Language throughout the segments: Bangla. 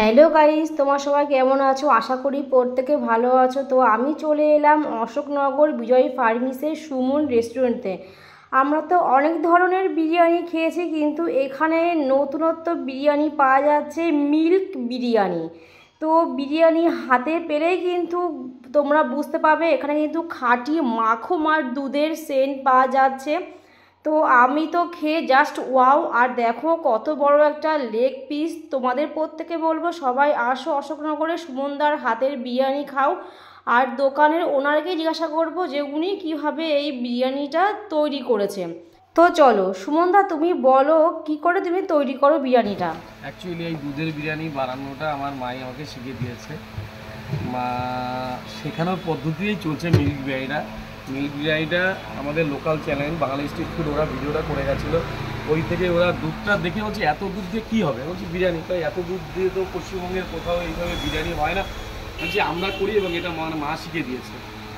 হ্যালো গাইস, তোমার সবাই কেমন আছো? আশা করি প্রত্যেকে ভালো আছো। তো আমি চলে এলাম অশোকনগর বিজয় ফার্মেসের সুমন রেস্টুরেন্টে। আমরা তো অনেক ধরনের বিরিয়ানি খেয়েছি, কিন্তু এখানে নতুনত্ব বিরিয়ানি পাওয়া যাচ্ছে, মিল্ক বিরিয়ানি। তো বিরিয়ানি হাতে পেলেই কিন্তু তোমরা বুঝতে পারবে এখানে কিন্তু খাঁটি মাখন আর দুধের সেন্ট পাওয়া যাচ্ছে। তো আমি তো খেয়ে জাস্ট ওয়াও। আর দেখো কত বড় একটা লেগ পিস। তোমাদের প্রত্যেকে বলবো সবাই আসো অশোকনগরে, সুমনদার হাতের বিরিয়ানি খাও। আর দোকানের ওনারকেই জিজ্ঞাসা করবো যে উনি কীভাবে এই বিরিয়ানিটা তৈরি করেছে। তো চলো সুমনদা, তুমি বলো কি করে তুমি তৈরি করো বিরিয়ানিটা। অ্যাকচুয়ালি এই দুধের বিরিয়ানি বানানোটা আমার মাই আমাকে শিখিয়ে দিয়েছে। মা শেখানোর পদ্ধতিই চলছে মিল্ক বিরিয়ানিটা আমাদের লোকাল চ্যানেল বাঙালি স্ট্রিট ফুড, ওরা ভিডিওটা করে গেছিলো। ওই থেকে ওরা দুধটা দেখে বলছে এত দুধ দিয়ে কী হবে, বলছি বিরিয়ানি, তাই এত দুধ দিয়ে তো পশ্চিমবঙ্গের কোথাও এইভাবে বিরিয়ানি হয় না। বলছি আমরা করি, এবং এটা মা শিখিয়ে দিয়েছে।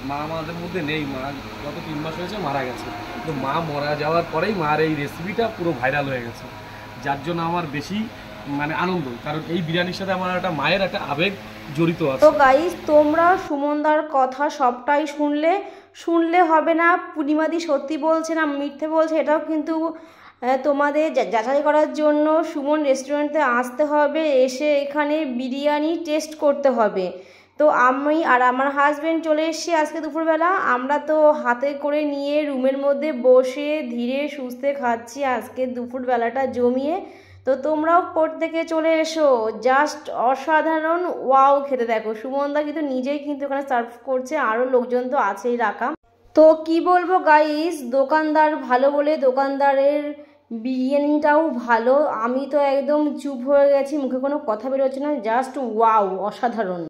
মা আমাদের মধ্যে নেই, মা গত 3 মাস হয়েছে মারা গেছে। তো মা মারা যাওয়ার পরেই মার এই রেসিপিটা পুরো ভাইরাল হয়ে গেছে, যার জন্য আমার বেশি আনন্দ, কারণ এই বিরিয়ানির সাথে আমার একটা মায়ের একটা আবেগ জড়িত আছে। তো গাইস, তোমরা সুমনদার কথা সবটাই শুনলে হবে না। পূর্ণিমাদি সত্যি বলছে না মিথ্যে বলছে এটাও কিন্তু তোমাদের যাচাই করার জন্য সুমন রেস্টুরেন্টে আসতে হবে, এসে এখানে বিরিয়ানি টেস্ট করতে হবে। তো আমি আর আমার হাজব্যান্ড চলে এসেছি আজকে দুপুরবেলা। আমরা তো হাতে করে নিয়ে রুমের মধ্যে বসে ধীরে সুস্থে খাচ্ছি আজকে দুপুরবেলাটা জমিয়ে। তো তোমরাও প্রত্যেকে চলে এসো, জাস্ট অসাধারণ ওয়াও খেতে। দেখো সুমনদা কিন্তু নিজেই কিন্তু এখানে সার্ভ করছে, আরও লোকজন তো আছেই রাখা। তো কি বলবো গাইস, দোকানদার ভালো বলে দোকানদারের বিরিয়ানিটাও ভালো। আমি তো একদম চুপ হয়ে গেছি, মুখে কোনো কথা বেরোচ্ছে না, জাস্ট ওয়াও অসাধারণ।